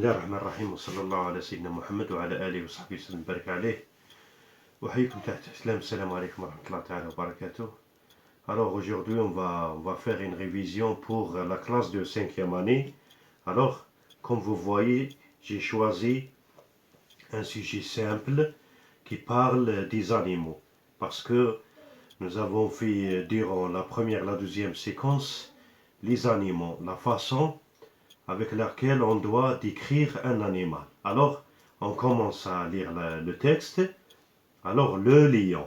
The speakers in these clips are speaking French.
الله الرحمن الرحيم وصلى الله على سيدنا محمد وعلى آله وصحبه وسلم بارك عليه. وحيكم تحت السلام. السلام عليكم ورحمة الله تعالى وبركاته. Alors aujourd'hui on va faire une révision pour la classe de 5e année. Alors comme vous voyez, j'ai choisi un sujet simple qui parle des animaux. Parce que nous avons fait durant la première et la deuxième séquence les animaux, la façon avec laquelle on doit décrire un animal. Alors, on commence à lire le texte. Alors, le lion.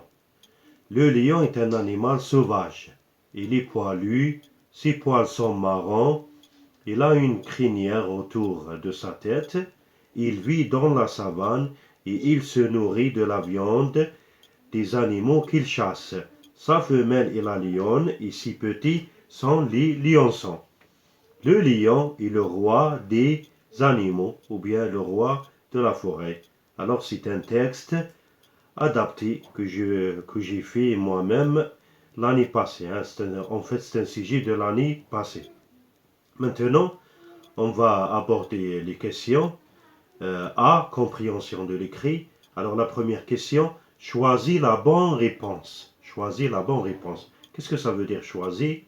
Le lion est un animal sauvage. Il est poilu, ses poils sont marrons, il a une crinière autour de sa tête, il vit dans la savane et il se nourrit de la viande des animaux qu'il chasse. Sa femelle est la lionne et ses petits sont les lionçons. Le lion est le roi des animaux, ou bien le roi de la forêt. Alors c'est un texte adapté que j'ai fait moi-même l'année passée. En fait, c'est un sujet de l'année passée. Maintenant, on va aborder les questions. A, compréhension de l'écrit. Alors la première question, choisis la bonne réponse. Choisis la bonne réponse. Qu'est-ce que ça veut dire choisir?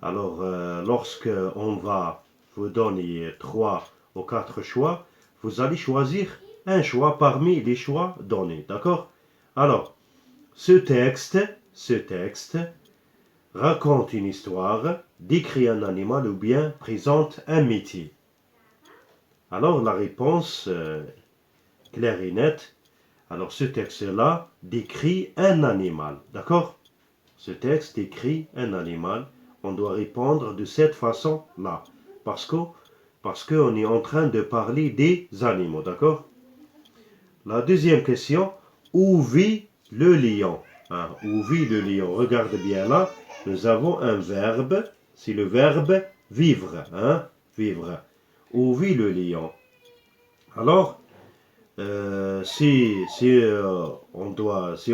Alors, lorsque on va vous donner 3 ou 4 choix, vous allez choisir un choix parmi les choix donnés, d'accord? Alors, ce texte raconte une histoire, décrit un animal ou bien présente un métier. Alors, la réponse claire et nette. Alors, ce texte-là décrit un animal, d'accord? Ce texte décrit un animal. On doit répondre de cette façon-là. Parce qu'on est en train de parler des animaux, d'accord? La deuxième question, où vit le lion? Où vit le lion? Regarde bien là, nous avons un verbe, c'est le verbe vivre. Vivre. Où vit le lion? Alors, si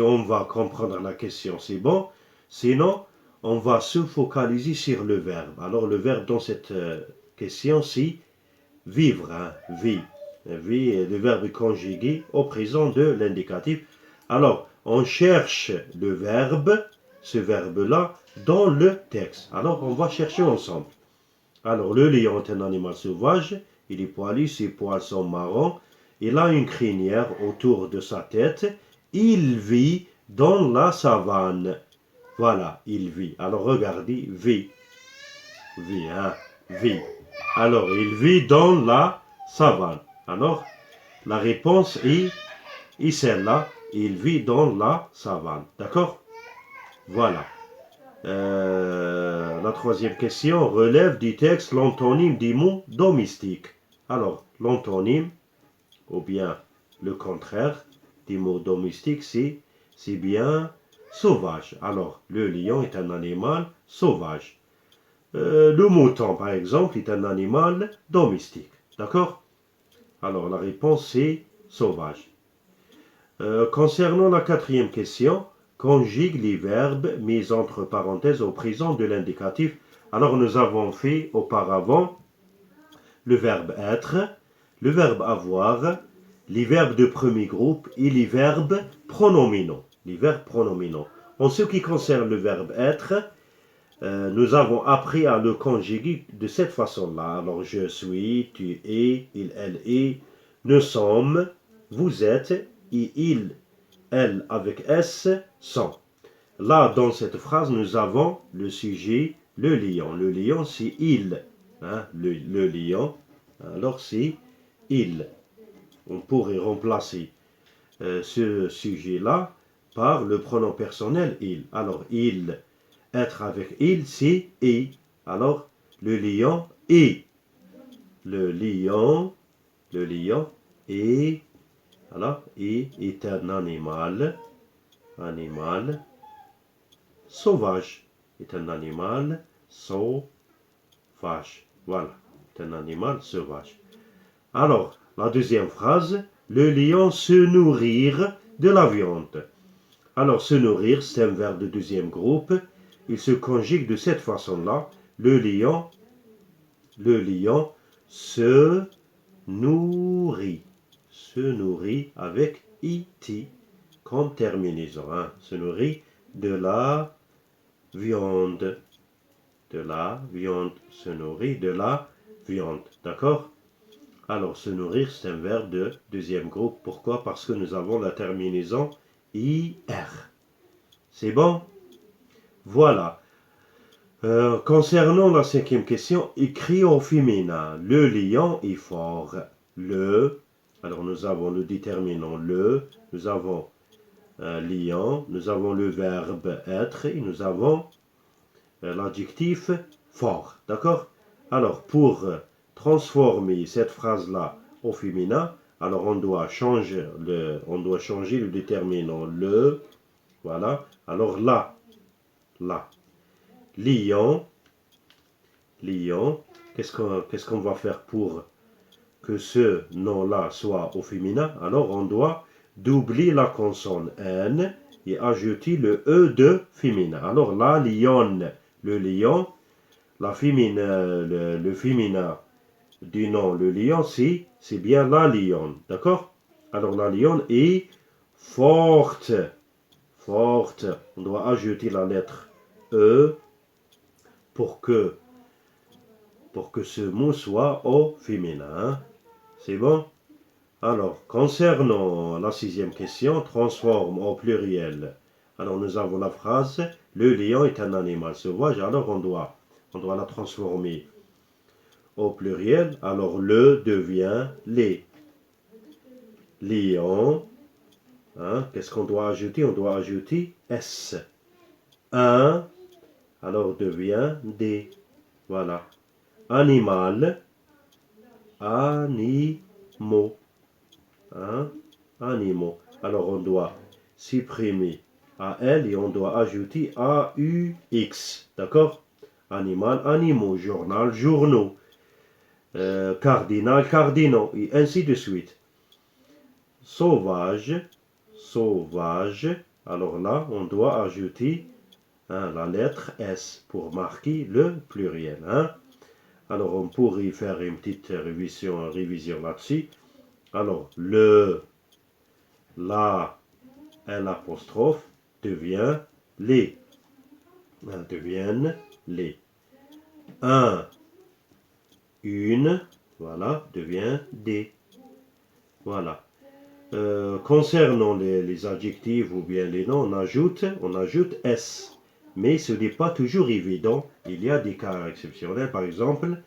on va comprendre la question, c'est bon. Sinon, on va se focaliser sur le verbe. Alors, le verbe dans cette question, c'est vivre. Vie. Vie, le verbe conjugué au présent de l'indicatif. Alors, on cherche le verbe, ce verbe-là, dans le texte. Alors, on va chercher ensemble. Alors, le lion est un animal sauvage. Il est poilu, ses poils sont marrons. Il a une crinière autour de sa tête. Il vit dans la savane. Voilà, il vit. Alors regardez, vit. Vit. Alors, il vit dans la savane. Alors, la réponse est celle-là. Il vit dans la savane. D'accord? Voilà. La troisième question relève du texte l'antonyme des mots domestiques. Alors, l'antonyme, ou bien le contraire des mots domestiques, c'est bien sauvage. Alors, le lion est un animal sauvage. Le mouton, par exemple, est un animal domestique. D'accord? Alors, la réponse, c'est sauvage. Concernant la quatrième question, conjugue les verbes mis entre parenthèses au présent de l'indicatif. Alors, nous avons fait auparavant le verbe être, le verbe avoir, les verbes de premier groupe et les verbes pronominaux. En ce qui concerne le verbe être, nous avons appris à le conjuguer de cette façon-là. Alors, je suis, tu es, il, elle est, nous sommes, vous êtes, et il, elle avec S sont. Là, dans cette phrase, nous avons le sujet, le lion. Le lion, c'est il. Le lion, alors c'est il. On pourrait remplacer ce sujet-là par le pronom personnel il. Alors, il, être avec il, c'est et. Alors, le lion est. Le lion est. Alors, est un animal sauvage. Est un animal sauvage. Voilà, c'est un animal sauvage. Alors, la deuxième phrase, le lion se nourrir de la viande. Alors, se nourrir, c'est un verbe de deuxième groupe. Il se conjugue de cette façon-là. Le lion se nourrit. Se nourrit avec it comme terminaison. Hein. Se nourrit de la viande. De la viande. Se nourrit de la viande. D'accord? Alors, se nourrir, c'est un verbe de deuxième groupe. Pourquoi? Parce que nous avons la terminaison IR. C'est bon? Voilà. Concernant la cinquième question, écrit au féminin. Le lion est fort. Alors nous avons le déterminant le, nous avons un lion, nous avons le verbe être et nous avons l'adjectif fort. D'accord? Alors pour transformer cette phrase-là au féminin, alors on doit changer le déterminant le. Voilà. Alors là. Lion. Qu'est-ce qu'on va faire pour que ce nom-là soit au féminin? Alors on doit doubler la consonne N et ajouter le E de féminin. Alors la lionne, le lion, le féminin du nom, le lion, c'est bien la lionne. D'accord? Alors la lionne est forte. Forte. On doit ajouter la lettre E pour que ce mot soit au féminin. C'est bon? Alors, concernant la sixième question, transforme au pluriel. Alors, nous avons la phrase, le lion est un animal sauvage. Alors, on doit la transformer au pluriel. Alors, le devient les. Lion. Hein, qu'est-ce qu'on doit ajouter? On doit ajouter S. Un. Alors, devient des. Voilà. Animal. Animaux. Hein? Animaux. Alors on doit supprimer AL et on doit ajouter AUX. D'accord? Animal, animaux, journal, journaux, cardinal, cardinaux, et ainsi de suite. Sauvage, sauvage. Alors là, on doit ajouter la lettre S pour marquer le pluriel. Hein? Alors on pourrait faire une petite révision là-dessus. Alors, la, l'apostrophe devient les. Deviennent les. Un, une, voilà, devient des. Voilà. Concernant les adjectifs ou bien les noms, on ajoute S. Mais ce n'est pas toujours évident. Il y a des cas exceptionnels. Par exemple,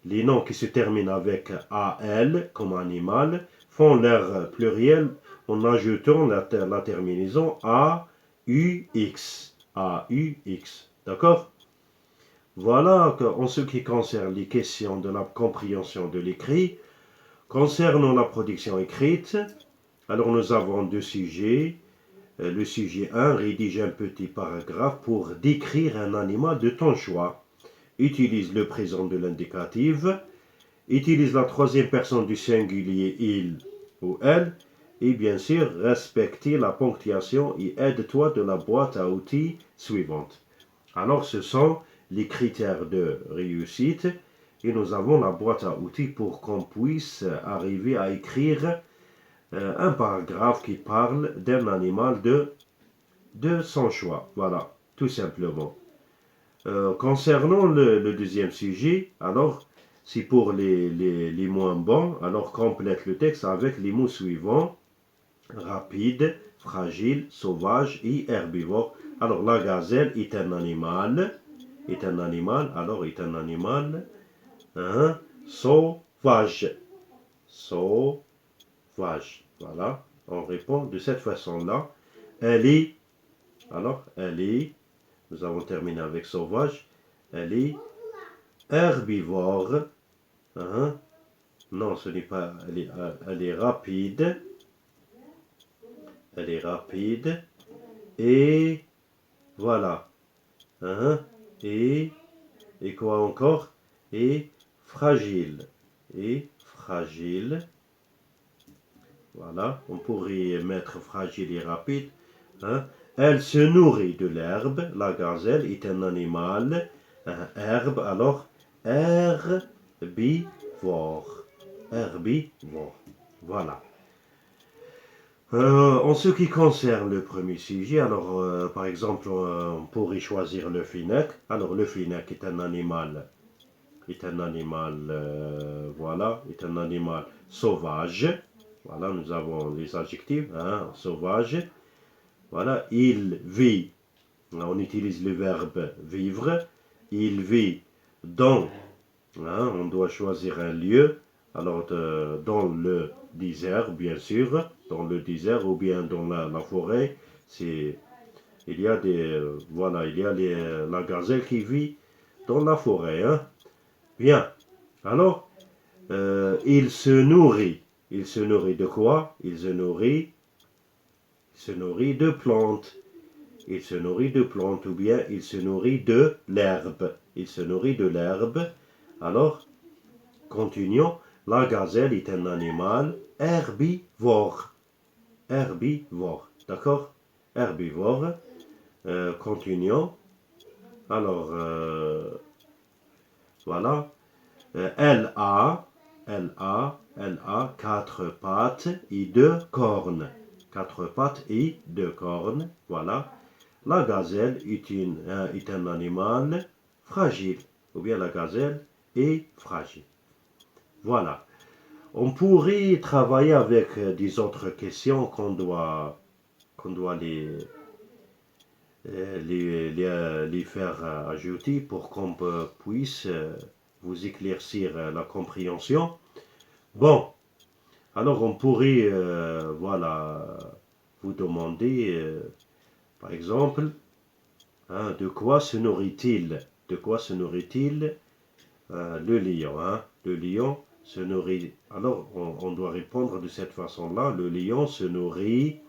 les noms qui se terminent avec AL comme animal font leur pluriel en ajoutant la terminaison AUX. AUX. D'accord? Voilà en ce qui concerne les questions de la compréhension de l'écrit. Concernant la production écrite, alors nous avons deux sujets. Le sujet 1, rédige un petit paragraphe pour décrire un animal de ton choix. Utilise le présent de l'indicatif. Utilise la troisième personne du singulier il ou elle. Et bien sûr, respecter la ponctuation et aide-toi de la boîte à outils suivante. Alors, ce sont les critères de réussite. Et nous avons la boîte à outils pour qu'on puisse arriver à écrire un paragraphe qui parle d'un animal de son choix. Voilà, tout simplement. Concernant le deuxième sujet, alors, c'est pour les moins bons, alors complète le texte avec les mots suivants. Rapide, fragile, sauvage et herbivore. Alors, la gazelle est un animal, hein, sauvage. Sauvage. Voilà, on répond de cette façon-là. Elle est, nous avons terminé avec sauvage, elle est herbivore. Hein? Non, ce n'est pas, elle est rapide. Elle est rapide. Et voilà. Hein? Et quoi encore? Et fragile. Et fragile. Voilà, on pourrait mettre fragile et rapide. Hein? Elle se nourrit de l'herbe. La gazelle est un animal. Herbe, alors herbivore. herbivore. Voilà. En ce qui concerne le premier sujet, alors par exemple, on pourrait choisir le fennec. Alors le fennec voilà, est un animal sauvage. Voilà, nous avons les adjectifs, hein, sauvage. Voilà, il vit, on utilise le verbe vivre. Il vit dans, hein, on doit choisir un lieu. Alors, dans le désert, bien sûr, dans le désert ou bien dans la forêt, il y a voilà, il y a la gazelle qui vit dans la forêt, hein. Bien. Alors, il se nourrit. Il se nourrit de quoi? Il se nourrit de plantes. Il se nourrit de plantes ou bien il se nourrit de l'herbe. Il se nourrit de l'herbe. Alors, continuons. La gazelle est un animal herbivore. Herbivore. D'accord? Herbivore. Continuons. Alors, voilà. Elle a quatre pattes et deux cornes. Quatre pattes et deux cornes. Voilà. La gazelle est un animal fragile. Ou bien la gazelle est fragile. Voilà. On pourrait travailler avec des autres questions qu'on doit les faire ajouter pour qu'on puisse vous éclaircir la compréhension. Bon, alors on pourrait voilà, vous demander, par exemple, hein, de quoi se nourrit-il? De quoi se nourrit-il le lion, hein? Le lion se nourrit. Alors on doit répondre de cette façon-là. Le lion se nourrit,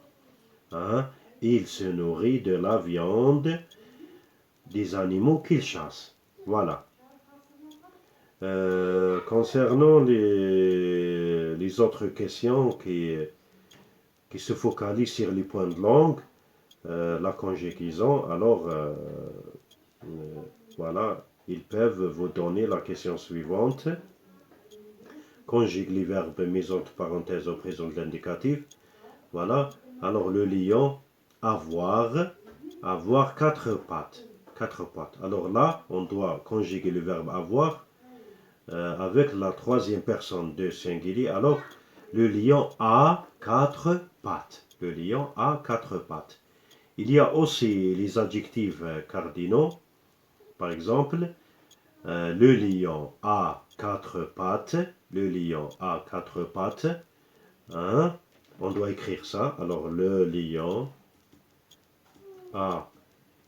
hein? Il se nourrit de la viande des animaux qu'il chasse. Voilà. Concernant les autres questions qui se focalisent sur les points de langue, la conjugaison, alors voilà, ils peuvent vous donner la question suivante. Conjugue les verbes mis entre parenthèses au présent de l'indicatif. Voilà. Alors le lion, avoir quatre pattes. Quatre pattes. Alors là, on doit conjuguer le verbe avoir avec la troisième personne de singulier. Alors, le lion a quatre pattes. Le lion a quatre pattes. Il y a aussi les adjectifs cardinaux. Par exemple, le lion a quatre pattes. Le lion a quatre pattes. Hein? On doit écrire ça. Alors, le lion a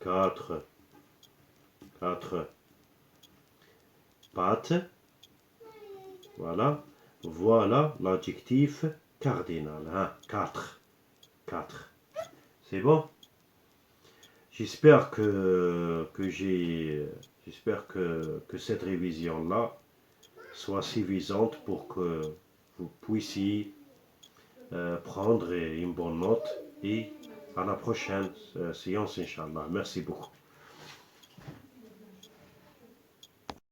quatre pattes. Voilà. Voilà l'adjectif cardinal. Hein? Quatre. C'est bon? J'espère j'espère que cette révision-là soit suffisante pour que vous puissiez prendre une bonne note et à la prochaine séance, Inch'Allah. Merci beaucoup.